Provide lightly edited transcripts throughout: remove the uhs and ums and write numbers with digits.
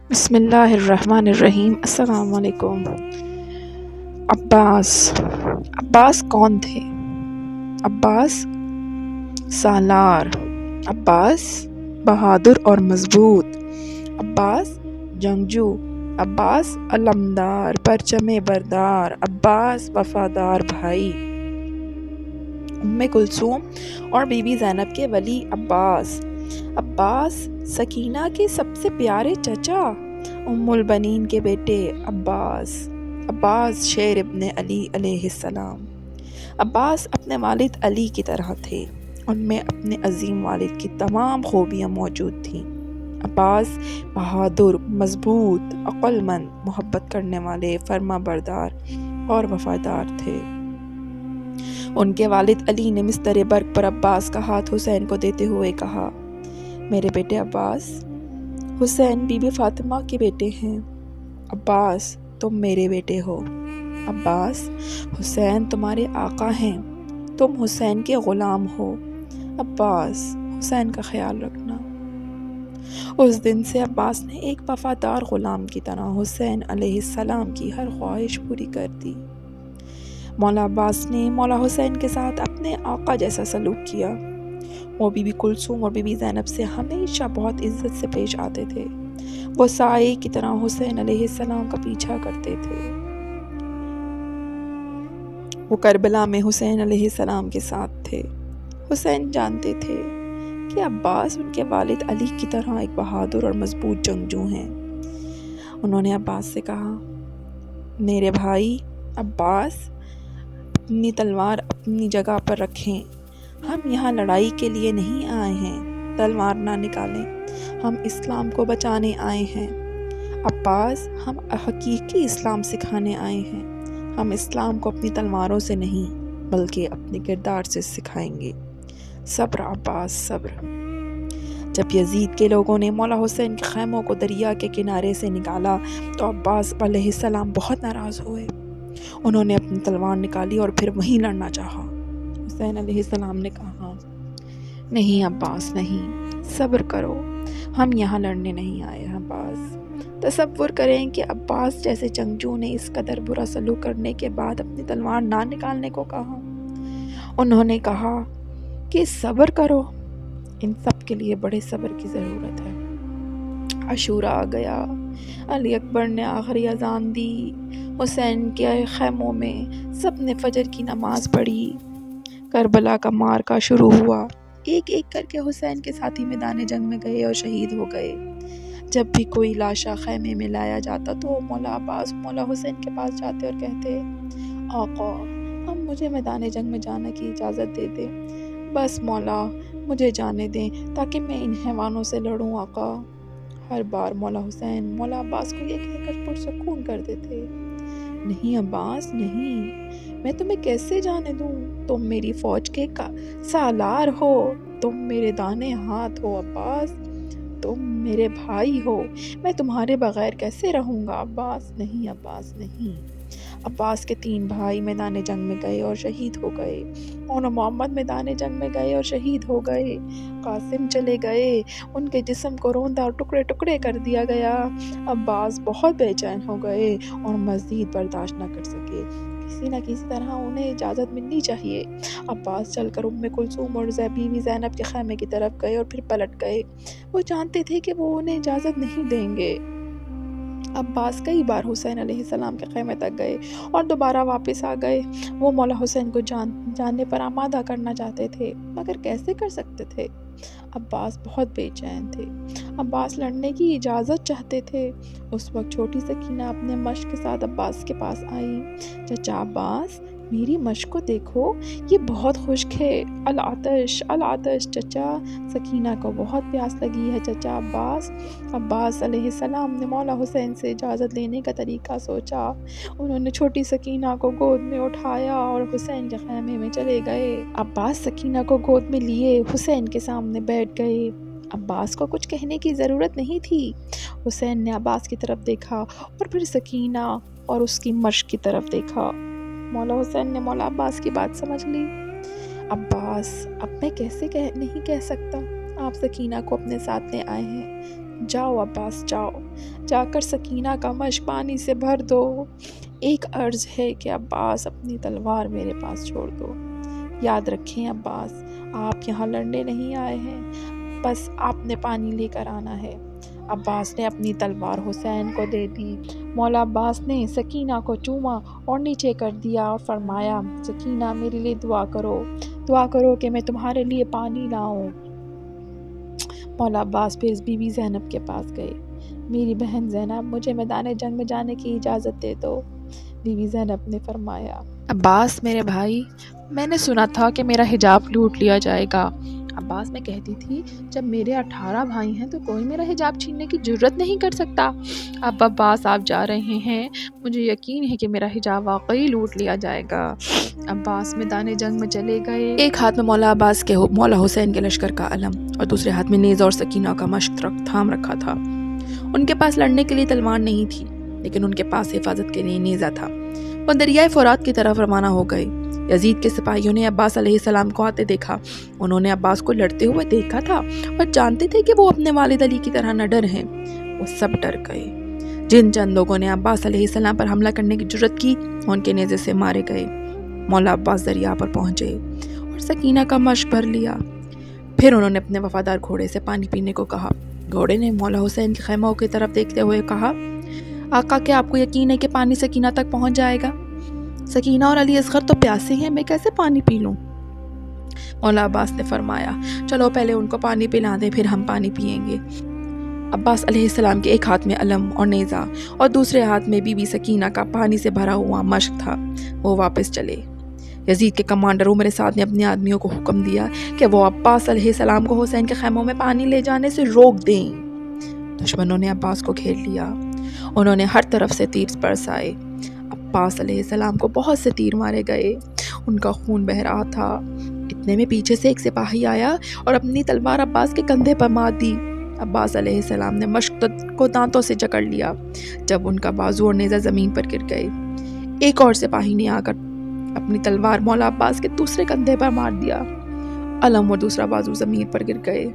بسم اللہ الرحمن الرحیم۔ السلام علیکم۔ عباس کون تھے؟ عباس سالار، عباس بہادر اور مضبوط، عباس جنگجو، عباس علمدار پرچم بردار، عباس وفادار بھائی۔ ام کلثوم اور بی بی زینب کے ولی عباس سکینہ کے سب سے پیارے چچا، ام البنین کے بیٹے عباس شیر ابن علی علیہ السلام۔ عباس اپنے والد علی کی طرح تھے، ان میں اپنے عظیم والد کی تمام خوبیاں موجود تھیں۔ عباس بہادر، مضبوط، عقل مند، محبت کرنے والے، فرما بردار اور وفادار تھے۔ ان کے والد علی نے مستر برق پر عباس کا ہاتھ حسین کو دیتے ہوئے کہا، میرے بیٹے عباس، حسین بی بی فاطمہ کے بیٹے ہیں۔ عباس، تم میرے بیٹے ہو۔ عباس، حسین تمہارے آقا ہیں، تم حسین کے غلام ہو۔ عباس، حسین کا خیال رکھنا۔ اس دن سے عباس نے ایک وفادار غلام کی طرح حسین علیہ السلام کی ہر خواہش پوری کر دی۔ مولا عباس نے مولا حسین کے ساتھ اپنے آقا جیسا سلوک کیا۔ وہ بی بی کلثوم اور بی بی زینب سے ہمیشہ بہت عزت سے پیش آتے تھے۔ وہ سائے کی طرح حسین علیہ السلام کا پیچھا کرتے تھے۔ وہ کربلا میں حسین علیہ السلام کے ساتھ تھے۔ حسین جانتے تھے کہ عباس ان کے والد علی کی طرح ایک بہادر اور مضبوط جنگجو ہیں۔ انہوں نے عباس سے کہا، میرے بھائی عباس، اپنی تلوار اپنی جگہ پر رکھیں۔ ہم یہاں لڑائی کے لیے نہیں آئے ہیں، تلوار نہ نکالیں، ہم اسلام کو بچانے آئے ہیں۔ عباس، ہم حقیقی اسلام سکھانے آئے ہیں۔ ہم اسلام کو اپنی تلواروں سے نہیں بلکہ اپنے کردار سے سکھائیں گے۔ صبر عباس، صبر۔ جب یزید کے لوگوں نے مولا حسین کے خیموں کو دریا کے کنارے سے نکالا تو عباس علیہ السلام بہت ناراض ہوئے۔ انہوں نے اپنی تلوار نکالی اور پھر وہیں لڑنا چاہا۔ حسین علیہ السلام نے کہا، نہیں عباس، نہیں، صبر کرو، ہم یہاں لڑنے نہیں آئے۔ عباس، تصور کریں کہ عباس جیسے جنگجو نے اس قدر برا سلوک کرنے کے بعد اپنی تلوار نہ نکالنے کو کہا۔ انہوں نے کہا کہ صبر کرو، ان سب کے لیے بڑے صبر کی ضرورت ہے۔ عاشورہ آ گیا، علی اکبر نے آخری اذان دی، حسین کے خیموں میں سب نے فجر کی نماز پڑھی، کربلا کا معرکہ شروع ہوا۔ ایک ایک کر کے حسین کے ساتھی میدان جنگ میں گئے اور شہید ہو گئے۔ جب بھی کوئی لاشا خیمے میں لایا جاتا تو مولا عباس مولا حسین کے پاس جاتے اور کہتے، آقا، اب مجھے میدان جنگ میں جانے کی اجازت دے دیں، بس مولا مجھے جانے دیں تاکہ میں ان حیوانوں سے لڑوں آقا۔ ہر بار مولا حسین مولا عباس کو یہ کہہ کر پرسکون کر دیتے، نہیں عباس، نہیں، میں تمہیں کیسے جانے دوں؟ تم میری فوج کے سالار ہو، تم میرے دانے ہاتھ ہو عباس، تم میرے بھائی ہو، میں تمہارے بغیر کیسے رہوں گا؟ عباس، نہیں عباس، نہیں۔ عباس کے 3 بھائی میدان جنگ میں گئے اور شہید ہو گئے، اور محمد میدان جنگ میں گئے اور شہید ہو گئے۔ قاسم چلے گئے، ان کے جسم کو روندا اور ٹکڑے ٹکڑے کر دیا گیا۔ عباس بہت بے چین ہو گئے اور مزید برداشت نہ کر سکے۔ کسی نہ کسی طرح انہیں اجازت ملنی چاہیے۔ عباس چل کر ام کلثوم اور بی بی زینب کے خیمے کی طرف گئے اور پھر پلٹ گئے۔ وہ جانتے تھے کہ وہ انہیں اجازت نہیں دیں گے۔ عباس کئی بار حسین علیہ السلام کے خیمے تک گئے اور دوبارہ واپس آ گئے۔ وہ مولا حسین کو جاننے پر آمادہ کرنا چاہتے تھے، مگر کیسے کر سکتے تھے؟ عباس بہت بے چین تھے۔ عباس لڑنے کی اجازت چاہتے تھے۔ اس وقت چھوٹی سکینہ اپنے مشق کے ساتھ عباس کے پاس آئی۔ چچا عباس، میری مشق کو دیکھو، یہ بہت خشک ہے، العطش العطش چچا، سکینہ کو بہت پیاس لگی ہے چچا عباس۔ عباس علیہ السلام نے مولا حسین سے اجازت لینے کا طریقہ سوچا۔ انہوں نے چھوٹی سکینہ کو گود میں اٹھایا اور حسین کے خیمے میں چلے گئے۔ عباس سکینہ کو گود میں لیے حسین کے سامنے بیٹھ گئے۔ عباس کو کچھ کہنے کی ضرورت نہیں تھی۔ حسین نے عباس کی طرف دیکھا اور پھر سکینہ اور اس کی مشق کی طرف دیکھا۔ مولا حسین نے مولا عباس کی بات سمجھ لی۔ عباس، اب میں کیسے نہیں کہہ سکتا، آپ سکینہ کو اپنے ساتھ لے آئے ہیں، جاؤ عباس جاؤ، جا کر سکینہ کا مشق پانی سے بھر دو۔ ایک عرض ہے کہ عباس اپنی تلوار میرے پاس چھوڑ دو۔ یاد رکھیں عباس، آپ یہاں لڑنے نہیں آئے ہیں، بس آپ نے پانی لے کر آنا ہے۔ عباس نے اپنی تلوار حسین کو دے دی۔ مولا عباس نے سکینہ کو چوما اور نیچے کر دیا اور فرمایا، سکینہ میرے لیے دعا کرو کہ میں تمہارے لیے پانی لاؤں۔ مولا عباس پھر بی بی زینب کے پاس گئے۔ میری بہن زینب، مجھے میدان جنگ میں جانے کی اجازت دے دو۔ بی بی زینب نے فرمایا، عباس میرے بھائی، میں نے سنا تھا کہ میرا حجاب لوٹ لیا جائے گا۔ عباس میں کہتی تھی، جب میرے 18 بھائی ہیں تو کوئی میرا حجاب چھیننے کی جرت نہیں کر سکتا۔ اب عباس آپ جا رہے ہیں، مجھے یقین ہے کہ میرا حجاب واقعی لوٹ لیا جائے گا۔ عباس میدان جنگ میں چلے گئے۔ ایک ہاتھ میں مولا عباس کے مولا حسین کے لشکر کا علم اور دوسرے ہاتھ میں نیزہ اور سکینہ کا مشق تھام رکھا تھا۔ ان کے پاس لڑنے کے لیے تلوار نہیں تھی، لیکن ان کے پاس حفاظت کے لیے نیزہ تھا۔ وہ دریائے فرات کی طرف روانہ ہو گئے۔ یزید کے سپاہیوں نے عباس علیہ السلام کو آتے دیکھا۔ انہوں نے عباس کو لڑتے ہوئے دیکھا تھا اور جانتے تھے کہ وہ اپنے والد علی کی طرح نڈر ہیں۔ وہ سب ڈر گئے۔ جن چند لوگوں نے عباس علیہ السلام پر حملہ کرنے کی جرت کی، ان کے نیزے سے مارے گئے۔ مولا عباس دریا پر پہنچے اور سکینہ کا مشق بھر لیا۔ پھر انہوں نے اپنے وفادار گھوڑے سے پانی پینے کو کہا۔ گھوڑے نے مولا حسین کے خیموں کی طرف دیکھتے ہوئے کہا، آقا کیا آپ کو یقین ہے کہ پانی سکینہ تک پہنچ جائے گا؟ سکینہ اور علی اصغر تو پیاسے ہیں، میں کیسے پانی پی لوں؟ مولا عباس نے فرمایا، چلو پہلے ان کو پانی پلا دیں، پھر ہم پانی پیئیں گے۔ عباس علیہ السلام کے ایک ہاتھ میں علم اور نیزہ اور دوسرے ہاتھ میں بی بی سکینہ کا پانی سے بھرا ہوا مشق تھا۔ وہ واپس چلے۔ یزید کے کمانڈر عمر سعد نے اپنے آدمیوں کو حکم دیا کہ وہ عباس علیہ السلام کو حسین کے خیموں میں پانی لے جانے سے روک دیں۔ دشمنوں نے عباس کو گھیر لیا۔ انہوں نے ہر طرف سے تیر برسائے۔ عباس علیہ السلام کو بہت سے تیر مارے گئے۔ ان کا خون بہہ رہا تھا۔ اتنے میں پیچھے سے ایک سپاہی آیا اور اپنی تلوار عباس کے کندھے پر مار دی۔ عباس علیہ السلام نے مشق کو دانتوں سے جکڑ لیا۔ جب ان کا بازو اور نیزہ زمین پر گر گئے، ایک اور سپاہی نے آ کر اپنی تلوار مولا عباس کے دوسرے کندھے پر مار دیا۔ علم اور دوسرا بازو زمین پر گر گئے۔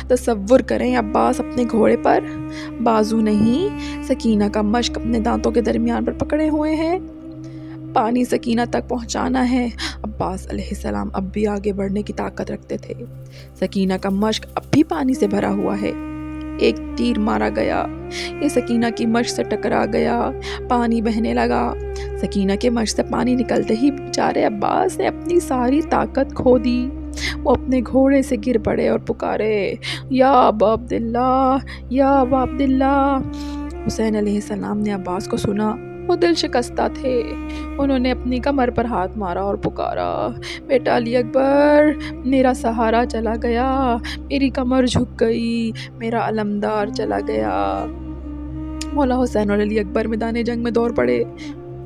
تصور کریں عباس اپنے گھوڑے پر، بازو نہیں سکینہ کا مشق اپنے دانتوں کے درمیان پر پکڑے ہوئے ہیں۔ پانی سکینہ تک پہنچانا ہے۔ عباس علیہ السلام اب بھی آگے بڑھنے کی طاقت رکھتے تھے۔ سکینہ کا مشق اب بھی پانی سے بھرا ہوا ہے۔ ایک تیر مارا گیا، یہ سکینہ کی مشق سے ٹکرا گیا، پانی بہنے لگا۔ سکینہ کے مشق سے پانی نکلتے ہی بیچارے عباس نے اپنی ساری طاقت کھو دی۔ وہ اپنے گھوڑے سے گر پڑے اور پکارے، یا ابا عبداللہ، یا ابا عبداللہ۔ حسین علیہ السلام نے عباس کو سنا۔ وہ دل شکستہ تھے۔ انہوں نے اپنی کمر پر ہاتھ مارا اور پکارا، بیٹا علی اکبر، میرا سہارا چلا گیا، میری کمر جھک گئی، میرا علمدار چلا گیا۔ مولا حسین اور علی اکبر میدان جنگ میں دوڑ پڑے۔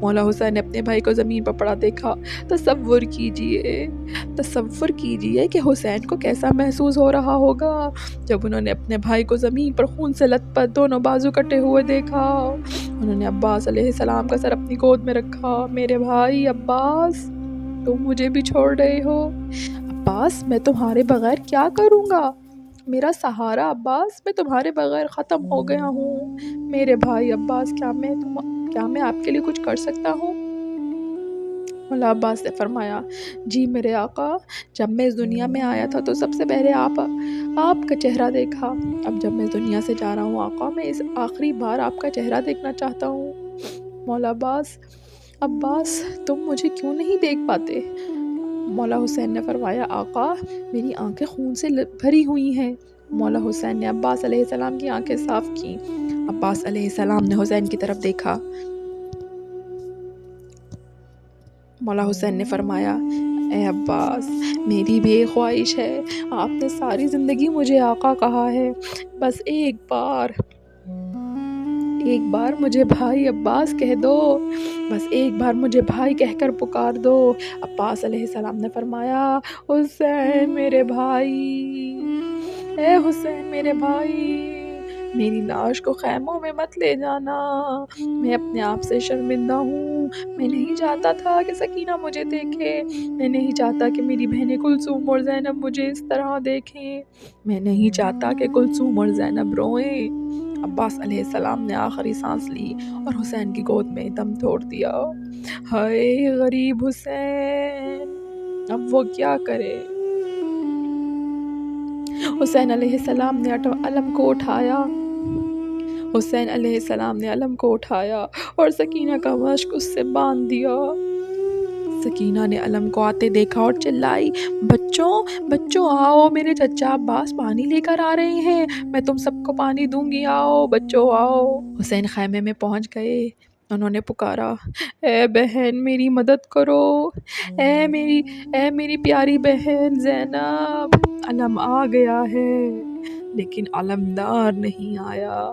مولا حسین نے اپنے بھائی کو زمین پر پڑا دیکھا۔ تصور کیجئے کہ حسین کو کیسا محسوس ہو رہا ہوگا جب انہوں نے اپنے بھائی کو زمین پر خون سے لت پت دونوں بازو کٹے ہوئے دیکھا۔ انہوں نے عباس علیہ السلام کا سر اپنی گود میں رکھا۔ میرے بھائی عباس، تم مجھے بھی چھوڑ رہے ہو؟ عباس، میں تمہارے بغیر کیا کروں گا؟ میرا سہارا عباس، میں تمہارے بغیر ختم ہو گیا ہوں۔ میرے بھائی عباس، کیا میں آپ کے لیے کچھ کر سکتا ہوں؟ مولا عباس نے فرمایا، جی میرے آقا، جب میں اس دنیا میں آیا تھا تو سب سے پہلے آپ کا چہرہ دیکھا۔ اب جب میں اس دنیا سے جا رہا ہوں آقا، میں اس آخری بار آپ کا چہرہ دیکھنا چاہتا ہوں۔ مولا عباس، تم مجھے کیوں نہیں دیکھ پاتے؟ مولا حسین نے فرمایا، آقا میری آنکھیں خون سے بھری ہوئی ہیں۔ مولا حسین نے عباس علیہ السلام کی آنکھیں صاف کی۔ عباس علیہ السلام نے حسین کی طرف دیکھا۔ مولا حسین نے فرمایا، اے عباس، میری بھی ایک خواہش ہے۔ آپ نے ساری زندگی مجھے آقا کہا ہے، بس ایک بار مجھے بھائی عباس کہہ دو، بس ایک بار مجھے بھائی کہہ کر پکار دو۔ عباس علیہ السلام نے فرمایا، حسین میرے بھائی، اے حسین میرے بھائی، میری لاش کو خیموں میں مت لے جانا، میں اپنے آپ سے شرمندہ ہوں، میں نہیں چاہتا تھا کہ سکینہ مجھے دیکھے، میں نہیں چاہتا کہ میری بہنیں کلثوم اور زینب مجھے اس طرح دیکھیں، میں نہیں چاہتا کہ کلثوم اور زینب روئیں۔ عباس علیہ السلام نے آخری سانس لی اور حسین کی گود میں دم توڑ دیا۔ ہائے غریب حسین، اب وہ کیا کرے؟ حسین علیہ السلام نے علم کو اٹھایا، حسین علیہ السلام نے علم کو اٹھایا اور سکینہ کا مشک اس سے باندھ دیا۔ سکینہ نے علم کو آتے دیکھا اور چلائی، بچوں بچوں آؤ، میرے چچا عباس پانی لے کر آ رہے ہیں، میں تم سب کو پانی دوں گی، آؤ بچوں آؤ۔ حسین خیمے میں پہنچ گئے، انہوں نے پکارا، اے بہن میری مدد کرو، اے میری پیاری بہن زینب، علم آ گیا ہے لیکن علمدار نہیں آیا۔